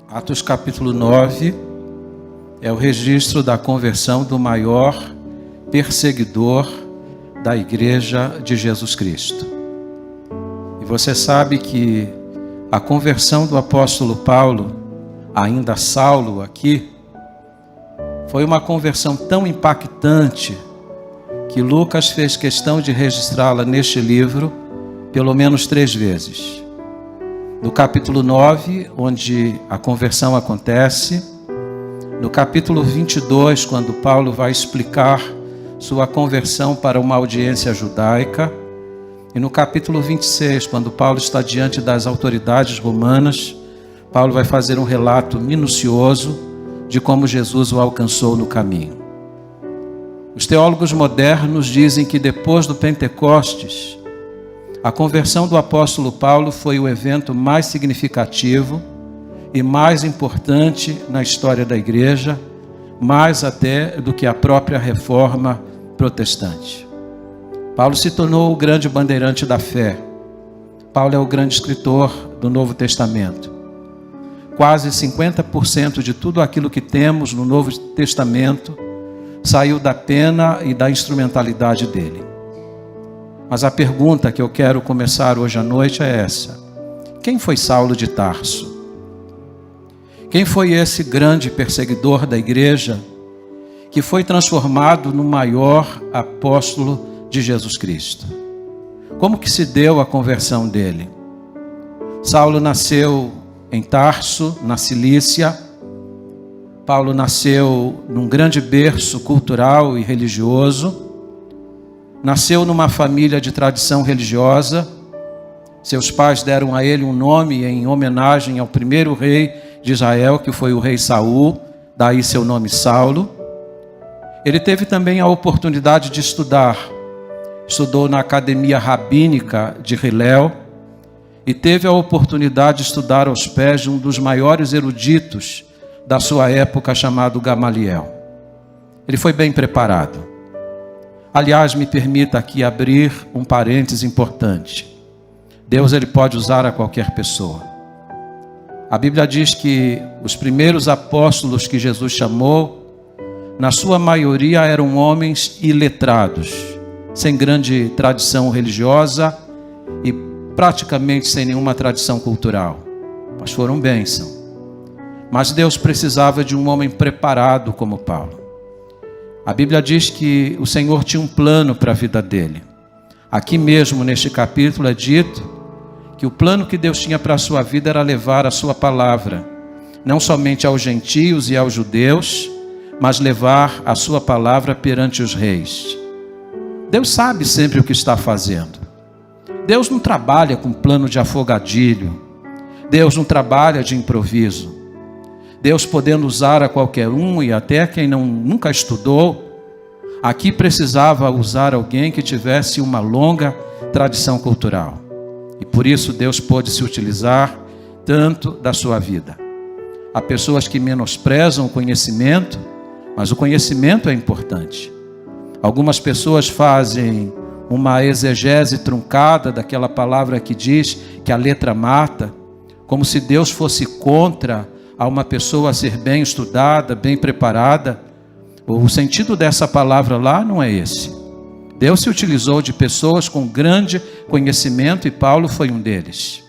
Atos capítulo 9 é o registro da conversão do maior perseguidor da Igreja de Jesus Cristo. E você sabe que a conversão do apóstolo Paulo, ainda Saulo aqui, foi uma conversão tão impactante que Lucas fez questão de registrá-la neste livro pelo menos 3 vezes. No capítulo 9, onde a conversão acontece. No capítulo 22, quando Paulo vai explicar sua conversão para uma audiência judaica. E no capítulo 26, quando Paulo está diante das autoridades romanas, Paulo vai fazer um relato minucioso de como Jesus o alcançou no caminho. Os teólogos modernos dizem que depois do Pentecostes, a conversão do apóstolo Paulo foi o evento mais significativo e mais importante na história da igreja, mais até do que a própria reforma protestante. Paulo se tornou o grande bandeirante da fé. Paulo é o grande escritor do Novo Testamento. Quase 50% de tudo aquilo que temos no Novo Testamento saiu da pena e da instrumentalidade dele. Mas a pergunta que eu quero começar hoje à noite é essa: quem foi Saulo de Tarso? Quem foi esse grande perseguidor da igreja que foi transformado no maior apóstolo de Jesus Cristo? Como que se deu a conversão dele? Saulo nasceu em Tarso, na Cilícia. Paulo nasceu num grande berço cultural e religioso. Nasceu numa família de tradição religiosa. Seus pais deram a ele um nome em homenagem ao primeiro rei de Israel, que foi o rei Saul, daí seu nome Saulo. Ele teve também a oportunidade de estudar. Estudou na Academia Rabínica de Hillel e teve a oportunidade de estudar aos pés de um dos maiores eruditos da sua época, chamado Gamaliel. Ele foi bem preparado. Aliás, me permita aqui abrir um parêntese importante. Deus, ele pode usar a qualquer pessoa. A Bíblia diz que os primeiros apóstolos que Jesus chamou, na sua maioria eram homens iletrados, sem grande tradição religiosa e praticamente sem nenhuma tradição cultural. Mas foram bênção. Mas Deus precisava de um homem preparado como Paulo. A Bíblia diz que o Senhor tinha um plano para a vida dele. Aqui mesmo neste capítulo é dito que o plano que Deus tinha para a sua vida era levar a sua palavra, não somente aos gentios e aos judeus, mas levar a sua palavra perante os reis. Deus sabe sempre o que está fazendo. Deus não trabalha com plano de afogadilho. Deus não trabalha de improviso. Deus podendo usar a qualquer um e até quem nunca estudou, aqui precisava usar alguém que tivesse uma longa tradição cultural. E por isso Deus pôde se utilizar tanto da sua vida. Há pessoas que menosprezam o conhecimento, mas o conhecimento é importante. Algumas pessoas fazem uma exegese truncada daquela palavra que diz que a letra mata, como se Deus fosse contra a uma pessoa ser bem estudada, bem preparada. O sentido dessa palavra lá não é esse. Deus se utilizou de pessoas com grande conhecimento e Paulo foi um deles.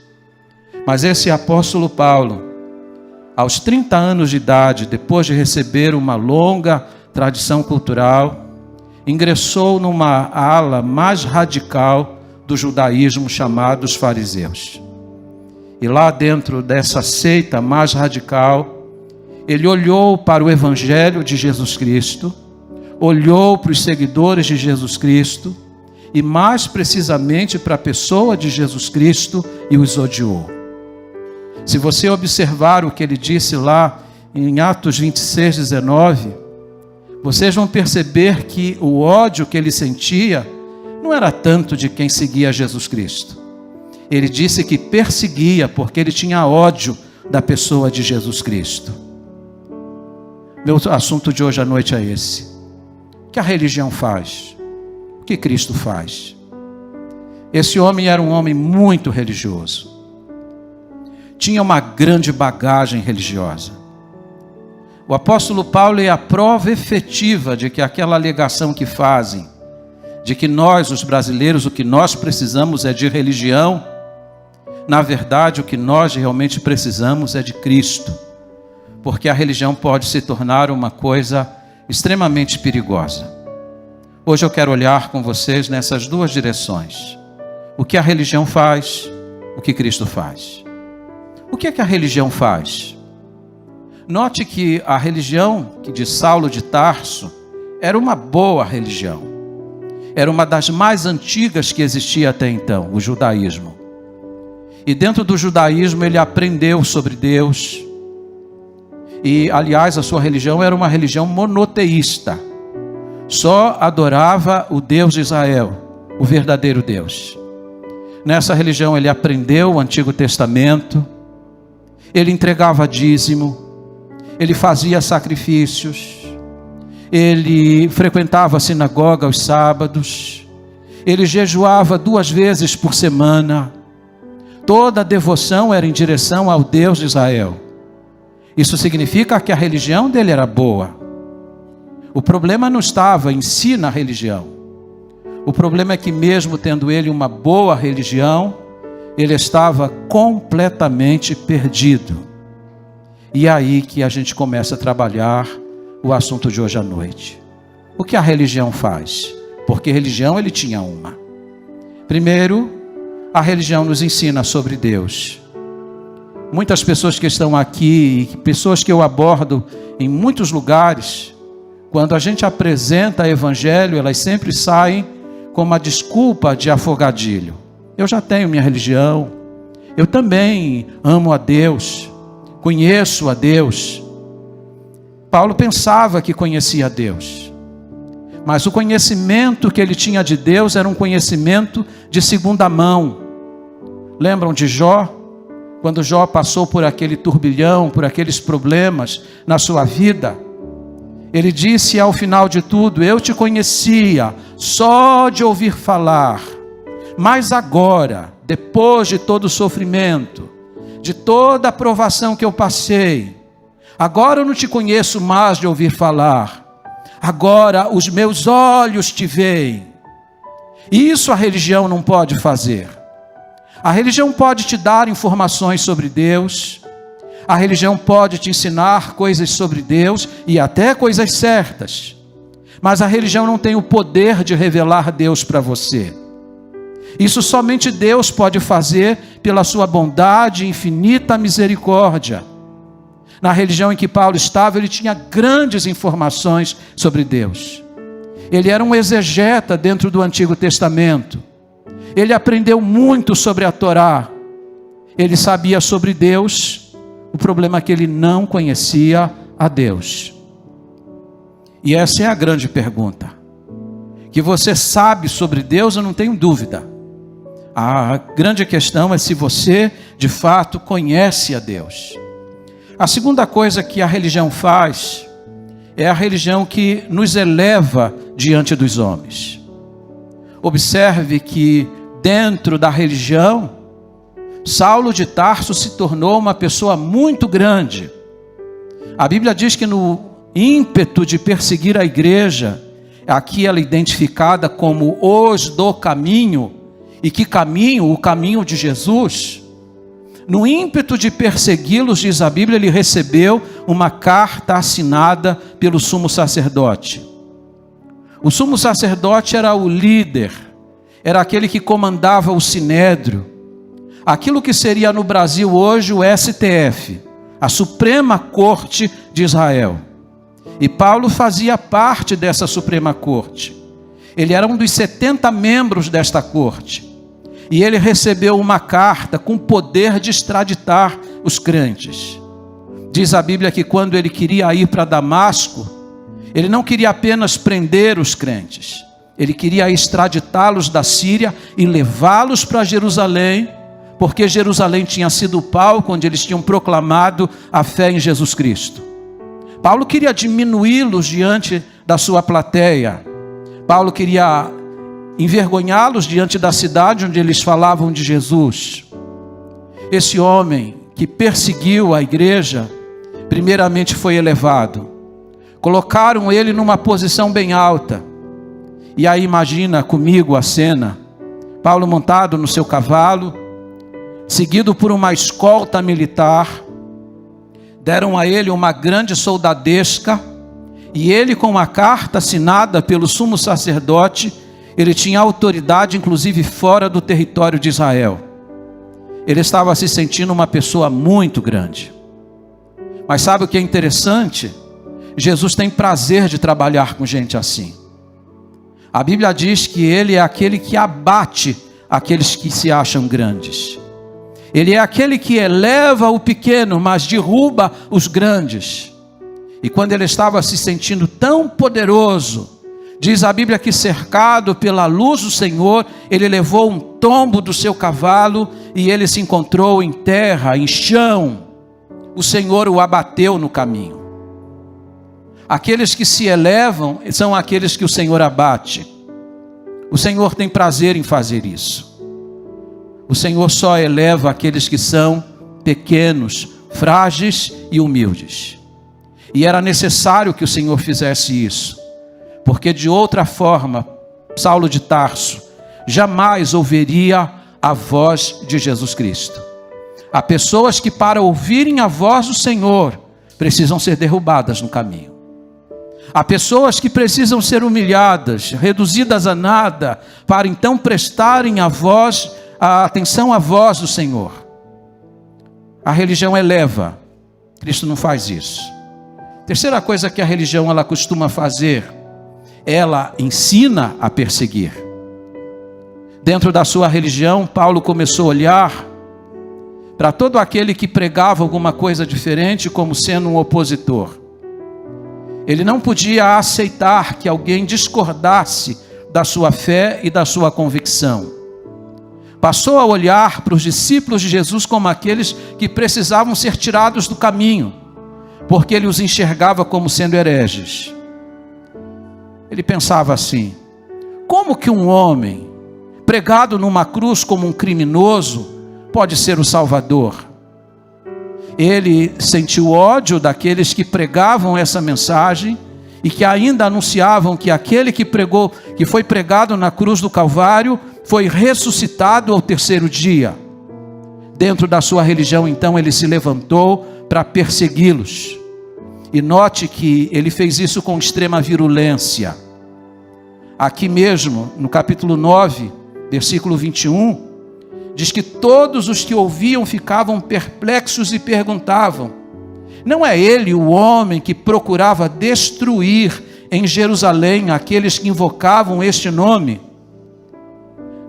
Mas esse apóstolo Paulo, aos 30 anos de idade, depois de receber uma longa tradição cultural, ingressou numa ala mais radical do judaísmo, chamado os fariseus. E lá dentro dessa seita mais radical, ele olhou para o Evangelho de Jesus Cristo, olhou para os seguidores de Jesus Cristo, e mais precisamente para a pessoa de Jesus Cristo, e os odiou. Se você observar o que ele disse lá em Atos 26, 19, vocês vão perceber que o ódio que ele sentia não era tanto de quem seguia Jesus Cristo. Ele disse que perseguia porque ele tinha ódio da pessoa de Jesus Cristo. Meu assunto de hoje à noite é esse. O que a religião faz? O que Cristo faz? Esse homem era um homem muito religioso. tinha uma grande bagagem religiosa. O apóstolo Paulo é a prova efetiva de que aquela alegação que fazem, de que nós, os brasileiros, o que nós precisamos é de religião, na verdade, o que nós realmente precisamos é de Cristo. Porque a religião pode se tornar uma coisa extremamente perigosa. Hoje eu quero olhar com vocês nessas duas direções. O que a religião faz, o que Cristo faz. O que é que a religião faz? Note que a religião de Saulo de Tarso era uma boa religião. Era uma das mais antigas que existia até então, o judaísmo. E dentro do judaísmo ele aprendeu sobre Deus. E, aliás, a sua religião era uma religião monoteísta. Só adorava o Deus de Israel, o verdadeiro Deus. Nessa religião ele aprendeu o Antigo Testamento, ele entregava dízimo, ele fazia sacrifícios, ele frequentava a sinagoga aos sábados, ele jejuava 2 vezes por semana. Toda a devoção era em direção ao Deus de Israel. Isso significa que a religião dele era boa. O problema não estava em si na religião. O problema é que mesmo tendo ele uma boa religião, ele estava completamente perdido. E é aí que a gente começa a trabalhar o assunto de hoje à noite. O que a religião faz? Porque religião ele tinha uma. Primeiro, a religião nos ensina sobre Deus. Muitas pessoas que estão aqui, pessoas que eu abordo em muitos lugares, quando a gente apresenta o evangelho, elas sempre saem com uma desculpa de afogadilho. Eu já tenho minha religião, eu também amo a Deus, conheço a Deus. Paulo pensava que conhecia a Deus, mas o conhecimento que ele tinha de Deus era um conhecimento de segunda mão. Lembram de Jó? Quando Jó passou por aquele turbilhão, por aqueles problemas na sua vida, ele disse ao final de tudo: eu te conhecia só de ouvir falar, mas agora, depois de todo o sofrimento, de toda a provação que eu passei, agora eu não te conheço mais de ouvir falar, agora os meus olhos te veem. E isso a religião não pode fazer. A religião pode te dar informações sobre Deus, a religião pode te ensinar coisas sobre Deus e até coisas certas, mas a religião não tem o poder de revelar Deus para você. Isso somente Deus pode fazer pela sua bondade e infinita misericórdia. Na religião em que Paulo estava, ele tinha grandes informações sobre Deus. Ele era um exegeta dentro do Antigo Testamento. Ele aprendeu muito sobre a Torá. Ele sabia sobre Deus. O problema é que ele não conhecia a Deus. E essa é a grande pergunta. Que você sabe sobre Deus, eu não tenho dúvida. A grande questão é se você, de fato, conhece a Deus. A segunda coisa que a religião faz é a religião que nos eleva diante dos homens. Observe que dentro da religião, Saulo de Tarso se tornou uma pessoa muito grande. A Bíblia diz que no ímpeto de perseguir a igreja, aqui ela é identificada como os do caminho. E que caminho? O caminho de Jesus. No ímpeto de persegui-los, diz a Bíblia, ele recebeu uma carta assinada pelo sumo sacerdote. O sumo sacerdote era o líder, era aquele que comandava o sinédrio. Aquilo que seria no Brasil hoje o STF, a Suprema Corte de Israel. E Paulo fazia parte dessa Suprema Corte. Ele era um dos 70 membros desta corte. E ele recebeu uma carta com poder de extraditar os crentes. Diz a Bíblia que quando ele queria ir para Damasco, ele não queria apenas prender os crentes. Ele queria extraditá-los da Síria e levá-los para Jerusalém, porque Jerusalém tinha sido o palco onde eles tinham proclamado a fé em Jesus Cristo. Paulo queria diminuí-los diante da sua plateia. Paulo queria envergonhá-los diante da cidade onde eles falavam de Jesus. Esse homem que perseguiu a igreja, primeiramente foi elevado. Colocaram ele numa posição bem alta. E aí imagina comigo a cena. Paulo montado no seu cavalo, seguido por uma escolta militar. Deram a ele uma grande soldadesca. E ele, com uma carta assinada pelo sumo sacerdote, ele tinha autoridade inclusive fora do território de Israel. Ele estava se sentindo uma pessoa muito grande. Mas sabe o que é interessante? Jesus tem prazer de trabalhar com gente assim. A Bíblia diz que ele é aquele que abate aqueles que se acham grandes. Ele é aquele que eleva o pequeno, mas derruba os grandes. E quando ele estava se sentindo tão poderoso, diz a Bíblia que cercado pela luz do Senhor, ele levou um tombo do seu cavalo e ele se encontrou em terra, em chão. O Senhor o abateu no caminho. Aqueles que se elevam são aqueles que o Senhor abate. O Senhor tem prazer em fazer isso. O Senhor só eleva aqueles que são pequenos, frágeis e humildes. E era necessário que o Senhor fizesse isso, porque de outra forma, Saulo de Tarso jamais ouviria a voz de Jesus Cristo. Há pessoas que, para ouvirem a voz do Senhor, precisam ser derrubadas no caminho. Há pessoas que precisam ser humilhadas, reduzidas a nada, para então prestarem a atenção à voz do Senhor. A religião eleva, Cristo não faz isso. Terceira coisa que a religião ela costuma fazer, ela ensina a perseguir. Dentro da sua religião, Paulo começou a olhar para todo aquele que pregava alguma coisa diferente como sendo um opositor. Ele não podia aceitar que alguém discordasse da sua fé e da sua convicção. Passou a olhar para os discípulos de Jesus como aqueles que precisavam ser tirados do caminho, porque ele os enxergava como sendo hereges. Ele pensava assim: como que um homem pregado numa cruz como um criminoso pode ser o Salvador? Ele sentiu ódio daqueles que pregavam essa mensagem e que ainda anunciavam que aquele que foi pregado na cruz do Calvário foi ressuscitado ao terceiro dia. Dentro da sua religião, então, ele se levantou para persegui-los. E note que ele fez isso com extrema virulência. Aqui mesmo, no capítulo 9, versículo 21, diz que todos os que ouviam ficavam perplexos e perguntavam: não é ele o homem que procurava destruir em Jerusalém aqueles que invocavam este nome?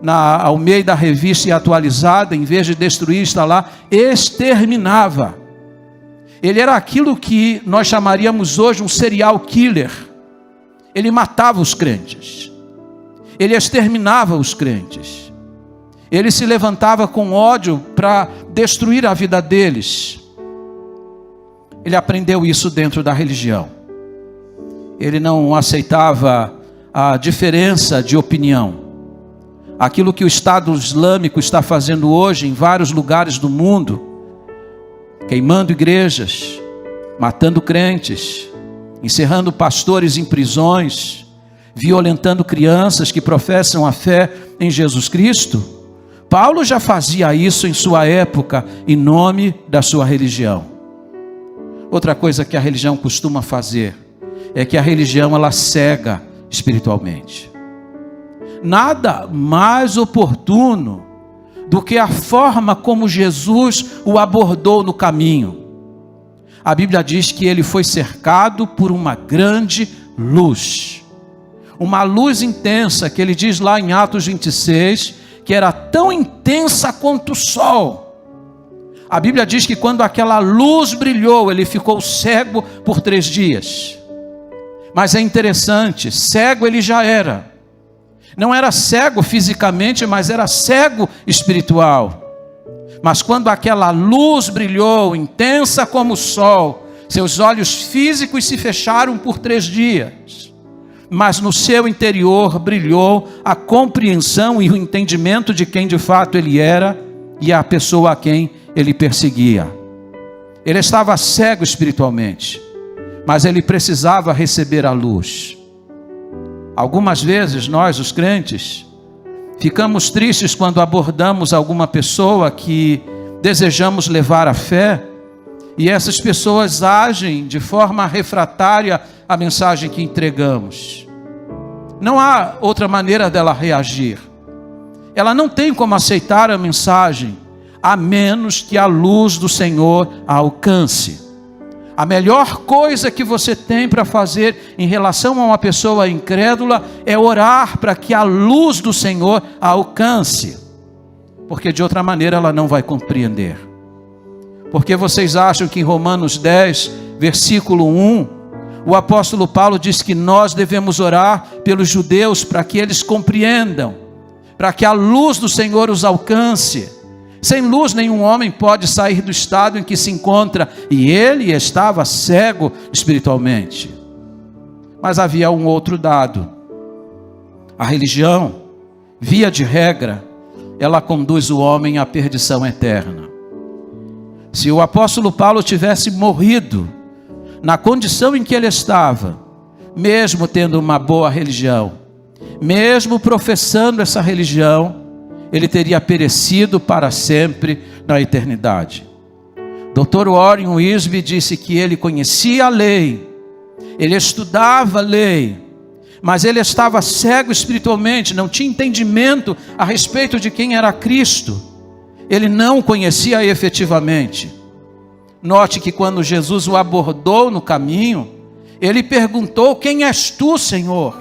Na Almeida Revista e Atualizada, em vez de destruir, está lá, exterminava. Ele era aquilo que nós chamaríamos hoje um serial killer. Ele matava os crentes. Ele exterminava os crentes. Ele se levantava com ódio para destruir a vida deles. Ele aprendeu isso dentro da religião. Ele não aceitava a diferença de opinião. Aquilo que o Estado Islâmico está fazendo hoje em vários lugares do mundo, queimando igrejas, matando crentes, encerrando pastores em prisões, violentando crianças que professam a fé em Jesus Cristo. Paulo já fazia isso em sua época, em nome da sua religião. Outra coisa que a religião costuma fazer, é que a religião ela cega espiritualmente. Nada mais oportuno do que a forma como Jesus o abordou no caminho. A Bíblia diz que ele foi cercado por uma grande luz. Uma luz intensa, que ele diz lá em Atos 26, que era tão intensa quanto o sol. A Bíblia diz que quando aquela luz brilhou, ele ficou cego por 3 dias. Mas é interessante, cego ele já era. Não era cego fisicamente, mas era cego espiritual. Mas quando aquela luz brilhou, intensa como o sol, seus olhos físicos se fecharam por 3 dias. Mas no seu interior brilhou a compreensão e o entendimento de quem de fato ele era e a pessoa a quem ele perseguia. Ele estava cego espiritualmente, mas ele precisava receber a luz. Algumas vezes nós, os crentes, ficamos tristes quando abordamos alguma pessoa que desejamos levar à fé, e essas pessoas agem de forma refratária à mensagem que entregamos. Não há outra maneira dela reagir. Ela não tem como aceitar a mensagem, a menos que a luz do Senhor a alcance. A melhor coisa que você tem para fazer em relação a uma pessoa incrédula é orar para que a luz do Senhor a alcance, porque de outra maneira ela não vai compreender. Porque vocês acham que em Romanos 10, versículo 1, o apóstolo Paulo diz que nós devemos orar pelos judeus para que eles compreendam, para que a luz do Senhor os alcance. Sem luz nenhum homem pode sair do estado em que se encontra, e ele estava cego espiritualmente. Mas havia um outro dado. A religião, via de regra, ela conduz o homem à perdição eterna. Se o apóstolo Paulo tivesse morrido na condição em que ele estava, mesmo tendo uma boa religião, mesmo professando essa religião, ele teria perecido para sempre na eternidade. Dr. Warren Wiersbe disse que ele conhecia a lei, ele estudava a lei, mas ele estava cego espiritualmente, não tinha entendimento a respeito de quem era Cristo. Ele não conhecia efetivamente. Note que quando Jesus o abordou no caminho, ele perguntou: quem és tu, Senhor?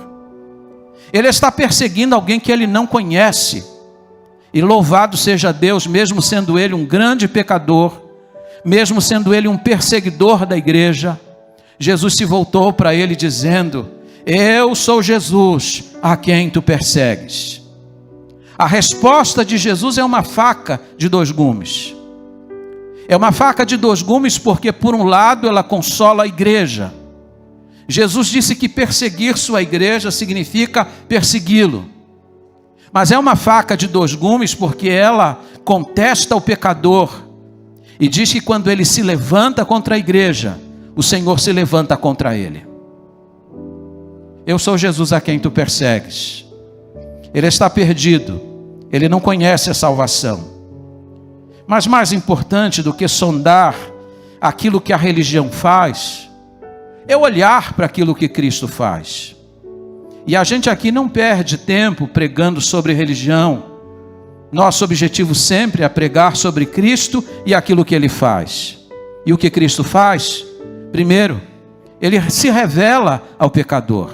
Ele está perseguindo alguém que ele não conhece. E louvado seja Deus, mesmo sendo ele um grande pecador, mesmo sendo ele um perseguidor da igreja, Jesus se voltou para ele dizendo: eu sou Jesus a quem tu persegues. A resposta de Jesus é uma faca de dois gumes. É uma faca de dois gumes porque, por um lado, ela consola a igreja. Jesus disse que perseguir sua igreja significa persegui-lo. Mas é uma faca de dois gumes porque ela contesta o pecador e diz que quando ele se levanta contra a igreja, o Senhor se levanta contra ele. Eu sou Jesus a quem tu persegues. Ele está perdido, ele não conhece a salvação. Mas mais importante do que sondar aquilo que a religião faz, é olhar para aquilo que Cristo faz. E a gente aqui não perde tempo pregando sobre religião. Nosso objetivo sempre é pregar sobre Cristo e aquilo que Ele faz. E o que Cristo faz? Primeiro, Ele se revela ao pecador.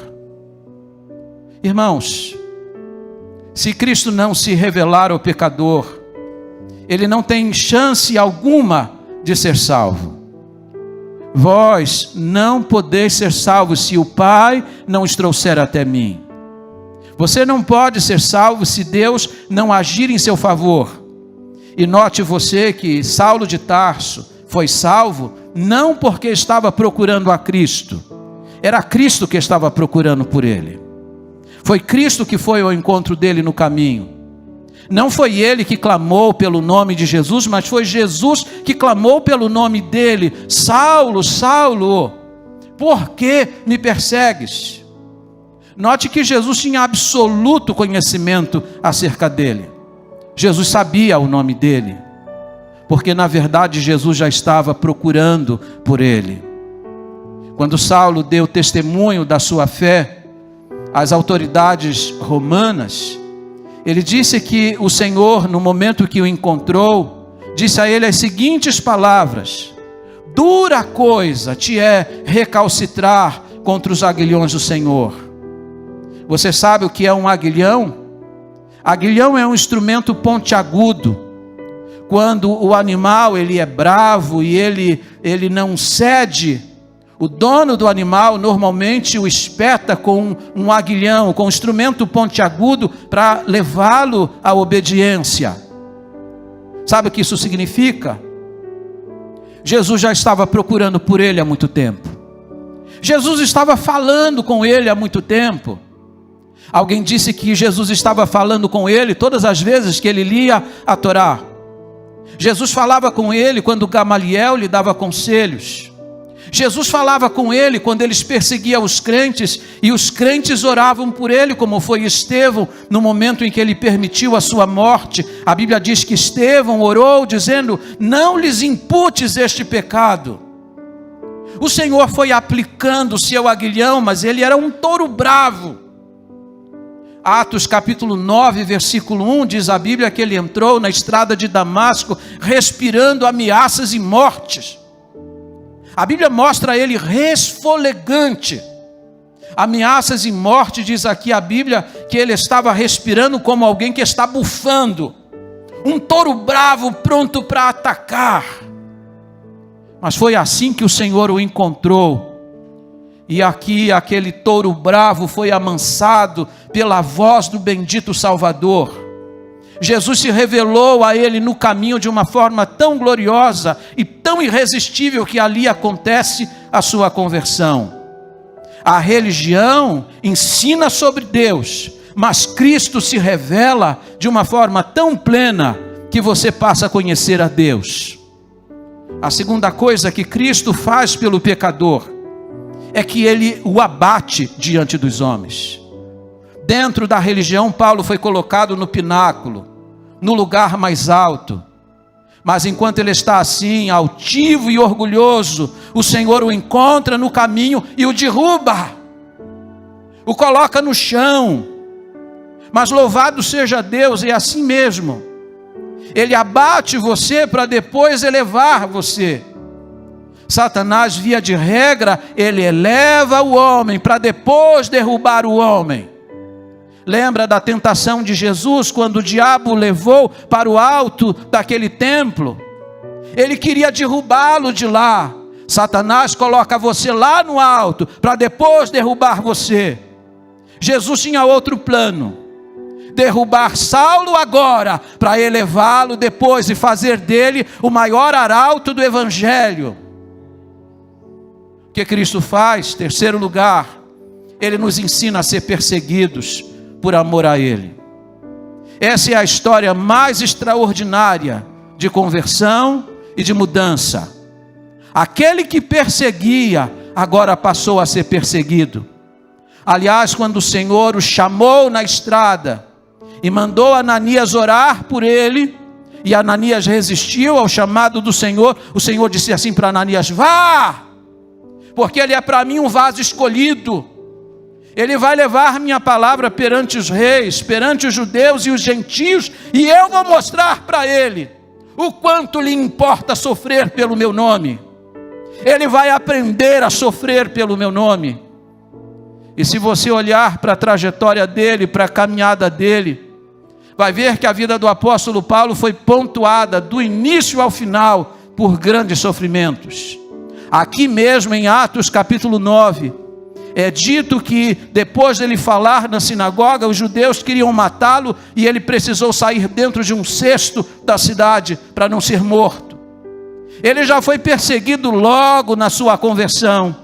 Irmãos, se Cristo não se revelar ao pecador, ele não tem chance alguma de ser salvo. Vós não podeis ser salvos se o Pai não os trouxer até mim. Você não pode ser salvo se Deus não agir em seu favor. E note você que Saulo de Tarso foi salvo não porque estava procurando a Cristo. Era Cristo que estava procurando por ele. Foi Cristo que foi ao encontro dele no caminho. Não foi ele que clamou pelo nome de Jesus, mas foi Jesus que clamou pelo nome dele: Saulo, Saulo, por que me persegues? Note que Jesus tinha absoluto conhecimento acerca dele. Jesus sabia o nome dele, porque na verdade Jesus já estava procurando por ele. Quando Saulo deu testemunho da sua fé às autoridades romanas, ele disse que o Senhor, no momento que o encontrou, disse a ele as seguintes palavras: dura coisa te é recalcitrar contra os aguilhões do Senhor. Você sabe o que é um aguilhão? Aguilhão é um instrumento pontiagudo. Quando o animal ele é bravo e ele não cede, o dono do animal normalmente o espeta com um aguilhão, com um instrumento pontiagudo para levá-lo à obediência. Sabe o que isso significa? Jesus já estava procurando por ele há muito tempo. Jesus estava falando com ele há muito tempo. Alguém disse que Jesus estava falando com ele todas as vezes que ele lia a Torá. Jesus falava com ele quando Gamaliel lhe dava conselhos. Jesus falava com ele quando eles perseguiam os crentes, e os crentes oravam por ele, como foi Estevão, no momento em que ele permitiu a sua morte. A Bíblia diz que Estevão orou dizendo: não lhes imputes este pecado. O Senhor foi aplicando o seu aguilhão, mas ele era um touro bravo. Atos capítulo 9, versículo 1, diz a Bíblia que ele entrou na estrada de Damasco, respirando ameaças e mortes. A Bíblia mostra ele resfolegante. Ameaças e morte, diz aqui a Bíblia, que ele estava respirando como alguém que está bufando. Um touro bravo pronto para atacar. Mas foi assim que o Senhor o encontrou. E aqui aquele touro bravo foi amansado pela voz do bendito Salvador. Jesus se revelou a ele no caminho de uma forma tão gloriosa e tão irresistível que ali acontece a sua conversão. A religião ensina sobre Deus, mas Cristo se revela de uma forma tão plena que você passa a conhecer a Deus. A segunda coisa que Cristo faz pelo pecador é que ele o abate diante dos homens. Dentro da religião, Paulo foi colocado no pináculo, no lugar mais alto. Mas enquanto ele está assim, altivo e orgulhoso, o Senhor o encontra no caminho e o derruba, o coloca no chão. Mas louvado seja Deus, é assim mesmo. Ele abate você para depois elevar você. Satanás, via de regra, ele eleva o homem para depois derrubar o homem. Lembra da tentação de Jesus, quando o diabo o levou para o alto daquele templo? Ele queria derrubá-lo de lá. Satanás coloca você lá no alto, para depois derrubar você. Jesus tinha outro plano: derrubar Saulo agora, para elevá-lo depois e fazer dele o maior arauto do Evangelho. O que Cristo faz? Terceiro lugar, ele nos ensina a ser perseguidos por amor a ele. Essa é a história mais extraordinária de conversão e de mudança. Aquele que perseguia, agora passou a ser perseguido. Aliás, quando o Senhor o chamou na estrada e mandou Ananias orar por ele, e Ananias resistiu ao chamado do Senhor, o Senhor disse assim para Ananias: vá, porque ele é para mim um vaso escolhido. Ele vai levar minha palavra perante os reis, perante os judeus e os gentios, e eu vou mostrar para ele o quanto lhe importa sofrer pelo meu nome. Ele vai aprender a sofrer pelo meu nome. E se você olhar para a trajetória dele, para a caminhada dele, vai ver que a vida do apóstolo Paulo foi pontuada do início ao final por grandes sofrimentos. Aqui mesmo em Atos capítulo 9, é dito que depois dele falar na sinagoga, os judeus queriam matá-lo e ele precisou sair dentro de um cesto da cidade para não ser morto. Ele já foi perseguido logo na sua conversão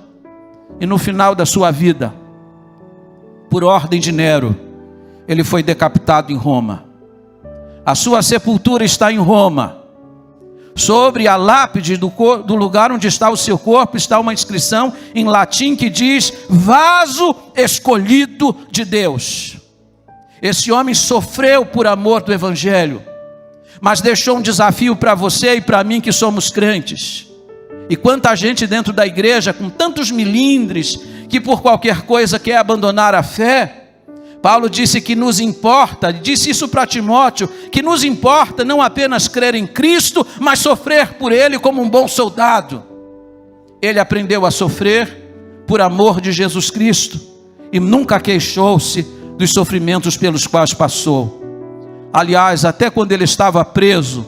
e no final da sua vida. Por ordem de Nero, ele foi decapitado em Roma. A sua sepultura está em Roma. Sobre a lápide do lugar onde está o seu corpo, está uma inscrição em latim que diz: vaso escolhido de Deus. Esse homem sofreu por amor do Evangelho, mas deixou um desafio para você e para mim que somos crentes. E quanta gente dentro da igreja, com tantos milindres, que por qualquer coisa quer abandonar a fé. Paulo disse que nos importa, disse isso para Timóteo, que nos importa não apenas crer em Cristo, mas sofrer por Ele como um bom soldado. Ele aprendeu a sofrer por amor de Jesus Cristo e nunca queixou-se dos sofrimentos pelos quais passou. Aliás, até quando ele estava preso,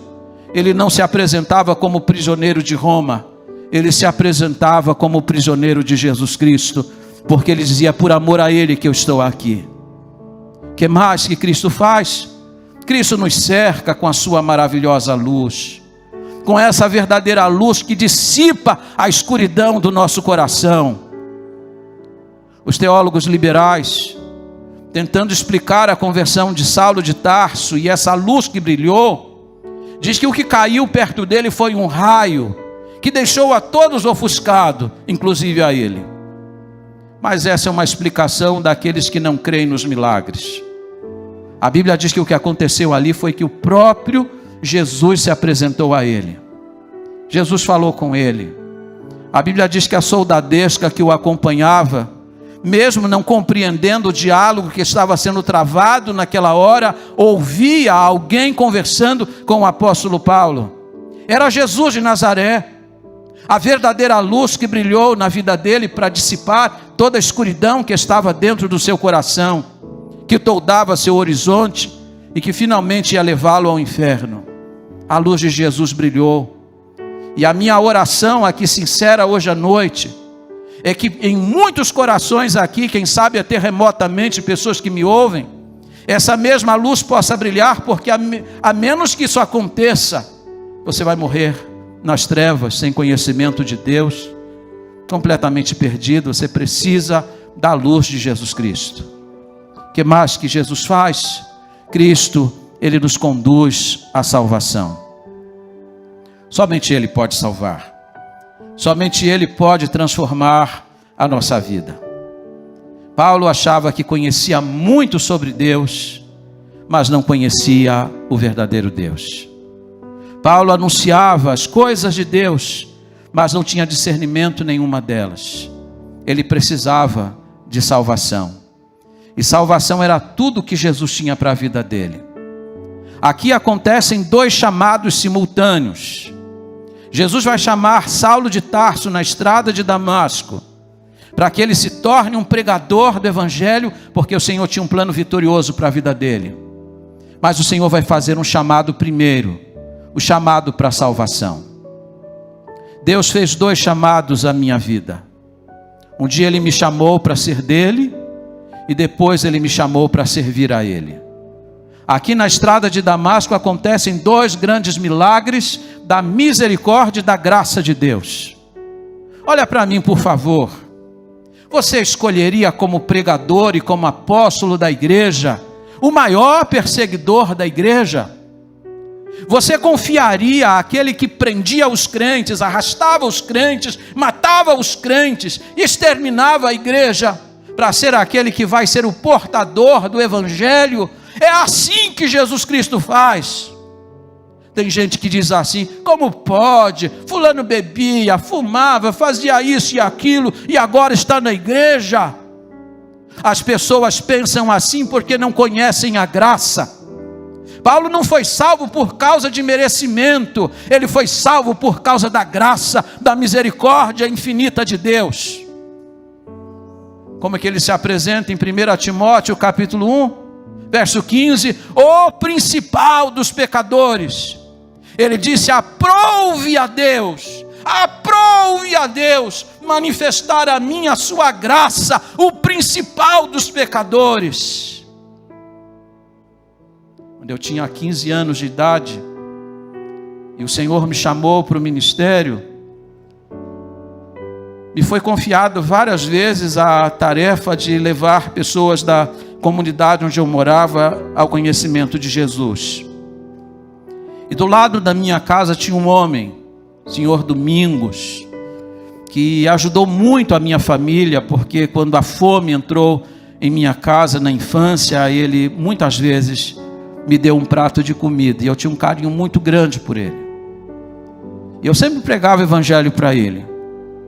ele não se apresentava como prisioneiro de Roma, ele se apresentava como prisioneiro de Jesus Cristo, porque ele dizia: por amor a Ele que eu estou aqui. O que mais que Cristo faz? Cristo nos cerca com a sua maravilhosa luz, com essa verdadeira luz que dissipa a escuridão do nosso coração. Os teólogos liberais, tentando explicar a conversão de Saulo de Tarso e essa luz que brilhou, Diz que o que caiu perto dele foi um raio, que deixou a todos ofuscados, inclusive a ele. Mas essa é uma explicação daqueles que não creem nos milagres. A Bíblia diz que o que aconteceu ali foi que o próprio Jesus se apresentou a ele. Jesus falou com ele. A Bíblia diz que a soldadesca que o acompanhava, mesmo não compreendendo o diálogo que estava sendo travado naquela hora, ouvia alguém conversando com o apóstolo Paulo. Era Jesus de Nazaré, a verdadeira luz que brilhou na vida dele para dissipar toda a escuridão que estava dentro do seu coração, que toldava seu horizonte e que finalmente ia levá-lo ao inferno. A luz de Jesus brilhou. E a minha oração aqui sincera hoje à noite é que em muitos corações aqui, quem sabe até remotamente pessoas que me ouvem, essa mesma luz possa brilhar, porque a menos que isso aconteça, você vai morrer nas trevas, sem conhecimento de Deus, completamente perdido. Você precisa da luz de Jesus Cristo. O que mais que Jesus faz? Cristo, Ele nos conduz à salvação. Somente Ele pode salvar. Somente Ele pode transformar a nossa vida. Paulo achava que conhecia muito sobre Deus, mas não conhecia o verdadeiro Deus. Paulo anunciava as coisas de Deus, mas não tinha discernimento nenhuma delas. Ele precisava de salvação. E salvação era tudo que Jesus tinha para a vida dele. Aqui acontecem dois chamados simultâneos. Jesus vai chamar Saulo de Tarso na estrada de Damasco, para que ele se torne um pregador do evangelho, porque o Senhor tinha um plano vitorioso para a vida dele. Mas o Senhor vai fazer um chamado primeiro, o chamado para a salvação. Deus fez dois chamados à minha vida. Um dia Ele me chamou para ser dele, e depois Ele me chamou para servir a Ele. Aqui na estrada de Damasco acontecem dois grandes milagres da misericórdia e da graça de Deus. Olha para mim, por favor. Você escolheria como pregador e como apóstolo da igreja o maior perseguidor da igreja? Você confiaria àquele que prendia os crentes, arrastava os crentes, matava os crentes, exterminava a igreja, para ser aquele que vai ser o portador do evangelho? É assim que Jesus Cristo faz. Tem gente que diz assim: como pode? Fulano bebia, fumava, fazia isso e aquilo, e agora está na igreja. As pessoas pensam assim porque não conhecem a graça. Paulo não foi salvo por causa de merecimento, ele foi salvo por causa da graça, da misericórdia infinita de Deus. Como é que ele se apresenta em 1 Timóteo capítulo 1, verso 15? O principal dos pecadores. Ele disse: aprove a Deus manifestar a mim a sua graça, o principal dos pecadores. Quando eu tinha 15 anos de idade, e o Senhor me chamou para o ministério, me foi confiado várias vezes a tarefa de levar pessoas da comunidade onde eu morava ao conhecimento de Jesus. E do lado da minha casa tinha um homem, senhor Domingos, que ajudou muito a minha família, porque quando a fome entrou em minha casa na infância, ele muitas vezes me deu um prato de comida, e eu tinha um carinho muito grande por ele. E eu sempre pregava o evangelho para ele.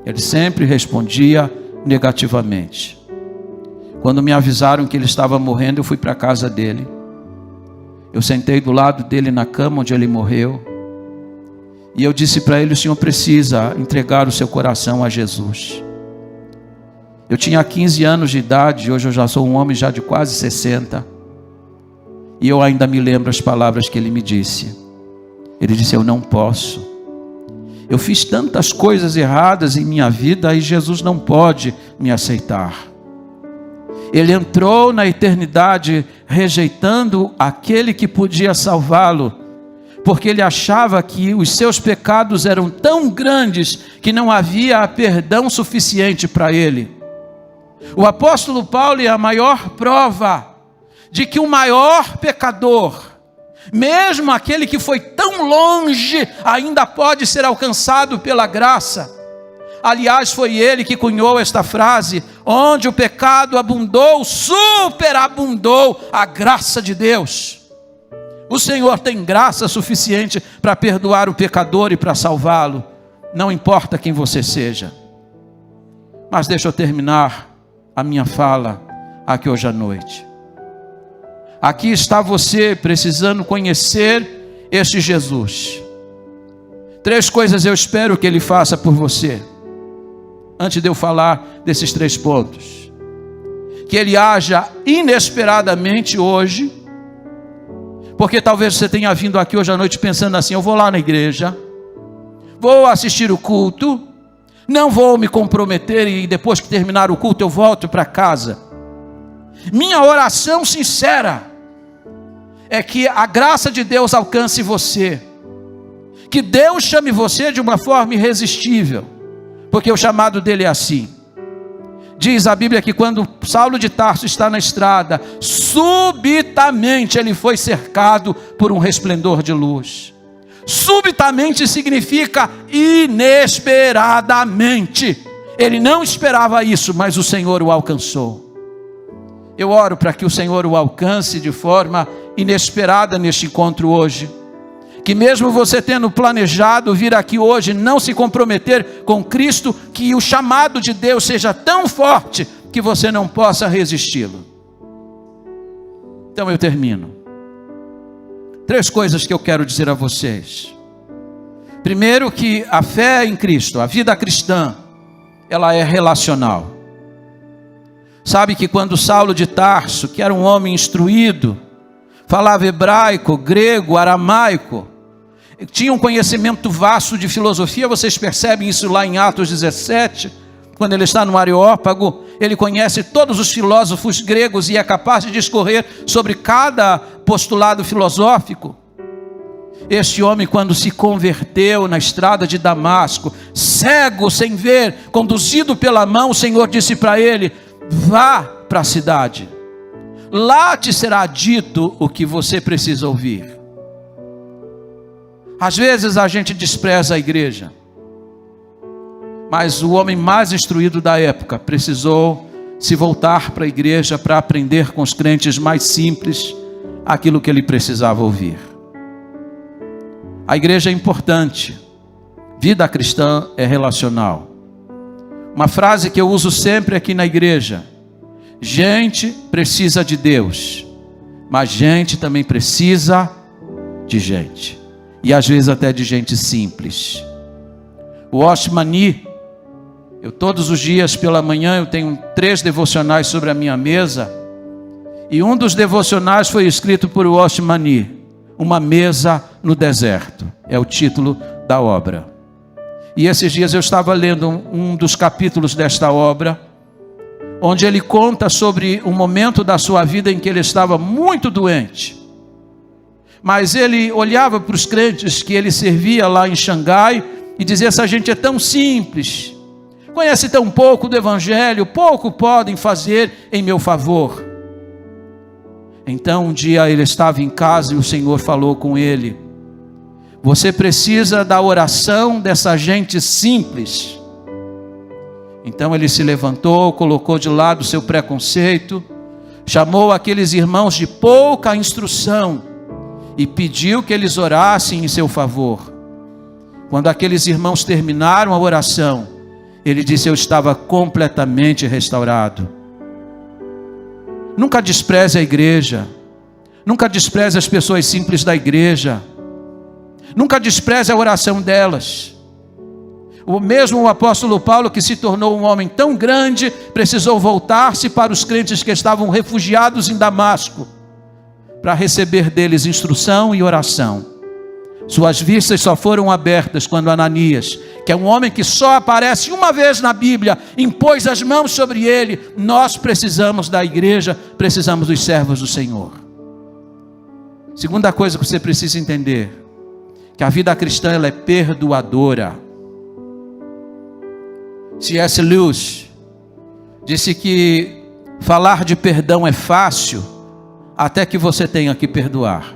Ele sempre respondia negativamente. Quando me avisaram que ele estava morrendo, eu fui para a casa dele. Eu sentei do lado dele na cama onde ele morreu. E eu disse para ele: o senhor precisa entregar o seu coração a Jesus. Eu tinha 15 anos de idade, hoje eu já sou um homem já de quase 60. E eu ainda me lembro as palavras que ele me disse. Ele disse: eu não posso. Eu fiz tantas coisas erradas em minha vida e Jesus não pode me aceitar. Ele entrou na eternidade rejeitando aquele que podia salvá-lo, porque ele achava que os seus pecados eram tão grandes que não havia perdão suficiente para ele. O apóstolo Paulo é a maior prova de que o maior pecador, Mesmo aquele que foi tão longe ainda pode ser alcançado pela graça. Aliás, foi ele que cunhou esta frase: onde o pecado abundou, superabundou a graça de Deus. O Senhor tem graça suficiente para perdoar o pecador e para salvá-lo, não importa quem você seja. Mas deixa eu terminar a minha fala aqui hoje à noite. Aqui está você precisando conhecer este Jesus. 3 coisas eu espero que Ele faça por você, antes de eu falar desses 3 pontos. Que Ele haja inesperadamente hoje, porque talvez você tenha vindo aqui hoje à noite pensando assim: eu vou lá na igreja, vou assistir o culto, não vou me comprometer e depois que terminar o culto eu volto para casa. Minha oração sincera é que a graça de Deus alcance você, que Deus chame você de uma forma irresistível, porque o chamado dele é assim. Diz a Bíblia que quando Saulo de Tarso está na estrada, subitamente ele foi cercado por um resplendor de luz. Subitamente significa inesperadamente. Ele não esperava isso, mas o Senhor o alcançou. Eu oro para que o Senhor o alcance de forma inesperada neste encontro hoje. Que mesmo você tendo planejado vir aqui hoje, não se comprometer com Cristo, que o chamado de Deus seja tão forte que você não possa resisti-lo. Então eu termino. 3 coisas que eu quero dizer a vocês. Primeiro, que a fé em Cristo, a vida cristã, ela é relacional. Sabe que quando Saulo de Tarso, que era um homem instruído, falava hebraico, grego, aramaico, tinha um conhecimento vasto de filosofia. Vocês percebem isso lá em Atos 17, quando ele está no Areópago. Ele conhece todos os filósofos gregos e é capaz de discorrer sobre cada postulado filosófico. Este homem, quando se converteu na estrada de Damasco, cego, sem ver, conduzido pela mão, o Senhor disse para ele: vá para a cidade, lá te será dito o que você precisa ouvir. Às vezes a gente despreza a igreja, mas o homem mais instruído da época precisou se voltar para a igreja para aprender com os crentes mais simples aquilo que ele precisava ouvir. A igreja é importante, vida cristã é relacional. Uma frase que eu uso sempre aqui na igreja: gente precisa de Deus, mas gente também precisa de gente, e às vezes até de gente simples. O Oshmani, eu todos os dias pela manhã eu tenho 3 devocionais sobre a minha mesa, e um dos devocionais foi escrito por Oshmani, Uma Mesa no Deserto, é o título da obra. E esses dias eu estava lendo um dos capítulos desta obra, onde ele conta sobre um momento da sua vida em que ele estava muito doente. Mas ele olhava para os crentes que ele servia lá em Xangai e dizia: essa gente é tão simples, conhece tão pouco do Evangelho, pouco podem fazer em meu favor. Então um dia ele estava em casa e o Senhor falou com ele: você precisa da oração dessa gente simples. Então ele se levantou, colocou de lado o seu preconceito, chamou aqueles irmãos de pouca instrução e pediu que eles orassem em seu favor. Quando aqueles irmãos terminaram a oração, ele disse: eu estava completamente restaurado. Nunca despreze a igreja, nunca despreze as pessoas simples da igreja, nunca despreze a oração delas. O apóstolo Paulo, que se tornou um homem tão grande, precisou voltar-se para os crentes que estavam refugiados em Damasco, para receber deles instrução e oração. Suas vistas só foram abertas quando Ananias, que é um homem que só aparece uma vez na Bíblia, impôs as mãos sobre ele. Nós precisamos da igreja, precisamos dos servos do Senhor. Segunda coisa que você precisa entender, que a vida cristã ela é perdoadora. C.S. Lewis disse que falar de perdão é fácil, até que você tenha que perdoar.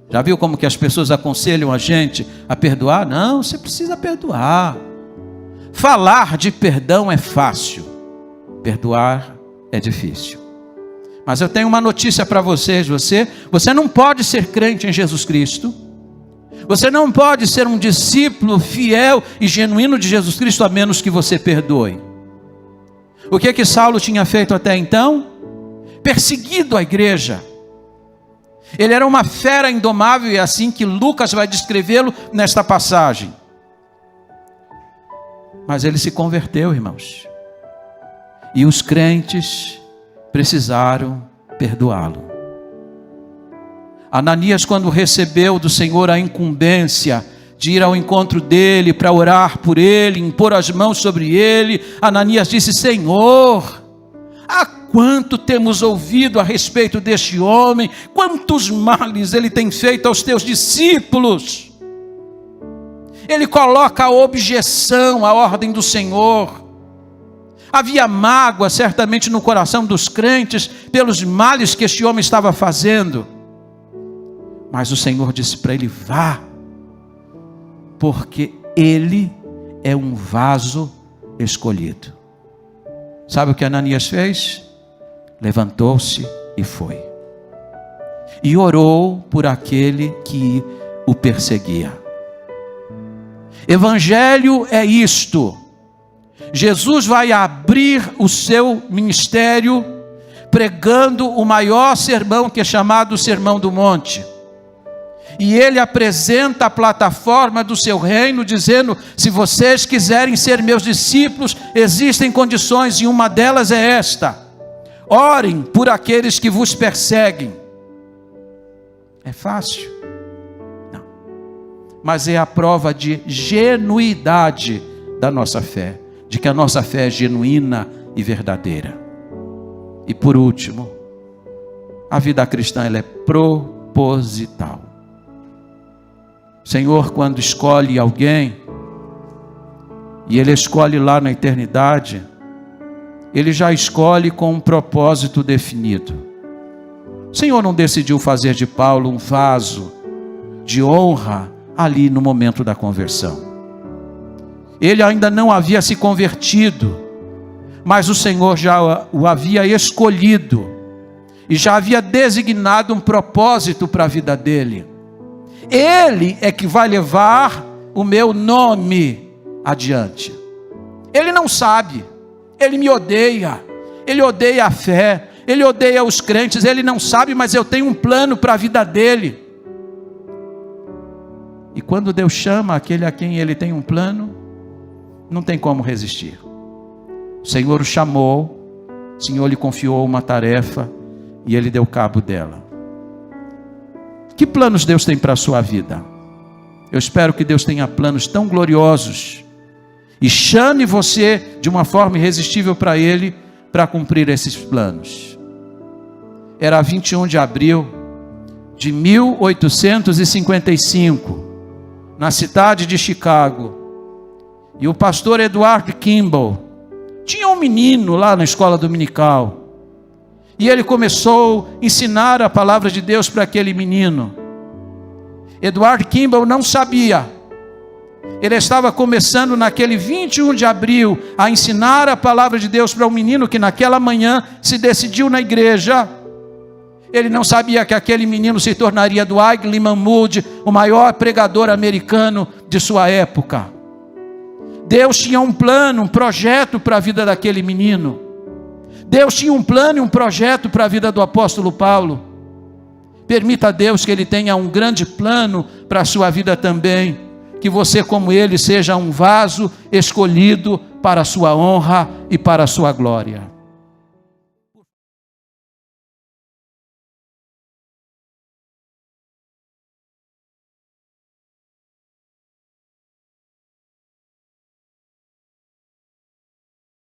Já viu como que as pessoas aconselham a gente a perdoar? Não, você precisa perdoar. Falar de perdão é fácil, perdoar é difícil. Mas eu tenho uma notícia para vocês, você não pode ser crente em Jesus Cristo, você não pode ser um discípulo fiel e genuíno de Jesus Cristo a menos que você perdoe. O que Saulo tinha feito até então? Perseguido a igreja. Ele era uma fera indomável, e é assim que Lucas vai descrevê-lo nesta passagem. Mas ele se converteu, irmãos. E os crentes precisaram perdoá-lo. Ananias, quando recebeu do Senhor a incumbência de ir ao encontro dele, para orar por ele, impor as mãos sobre ele, Ananias disse: Senhor, há quanto temos ouvido a respeito deste homem, quantos males ele tem feito aos teus discípulos. Ele coloca a objeção à ordem do Senhor. Havia mágoa certamente no coração dos crentes pelos males que este homem estava fazendo. Mas o Senhor disse para ele: vá, porque ele é um vaso escolhido. Sabe o que Ananias fez? Levantou-se e foi. E orou por aquele que o perseguia. Evangelho é isto. Jesus vai abrir o seu ministério pregando o maior sermão, que é chamado Sermão do Monte. E ele apresenta a plataforma do seu reino, dizendo: se vocês quiserem ser meus discípulos, existem condições, e uma delas é esta: orem por aqueles que vos perseguem. É fácil? Não. Mas é a prova de genuidade da nossa fé, de que a nossa fé é genuína e verdadeira. E por último, a vida cristã, ela é proposital. O Senhor, quando escolhe alguém, e Ele escolhe lá na eternidade, Ele já escolhe com um propósito definido. O Senhor não decidiu fazer de Paulo um vaso de honra ali no momento da conversão. Ele ainda não havia se convertido, mas o Senhor já o havia escolhido, e já havia designado um propósito para a vida dele. Ele é que vai levar o meu nome adiante. Ele não sabe, ele me odeia, ele odeia a fé, ele odeia os crentes, ele não sabe, mas eu tenho um plano para a vida dele. E quando Deus chama aquele a quem ele tem um plano, não tem como resistir. O Senhor o chamou, o Senhor lhe confiou uma tarefa, e ele deu cabo dela. Que planos Deus tem para a sua vida? Eu espero que Deus tenha planos tão gloriosos, e chame você de uma forma irresistível para Ele, para cumprir esses planos. Era 21 de abril de 1855, na cidade de Chicago, e o pastor Edward Kimball tinha um menino lá na escola dominical, e ele começou a ensinar a palavra de Deus para aquele menino. Edward Kimball não sabia, ele estava começando naquele 21 de abril a ensinar a palavra de Deus para um menino que naquela manhã se decidiu na igreja. Ele não sabia que aquele menino se tornaria Dwight Lyman Moody, o maior pregador americano de sua época. Deus tinha um plano, um projeto para a vida daquele menino. Deus tinha um plano e um projeto para a vida do apóstolo Paulo. Permita a Deus que Ele tenha um grande plano para a sua vida também. Que você, como Ele, seja um vaso escolhido para a sua honra e para a sua glória.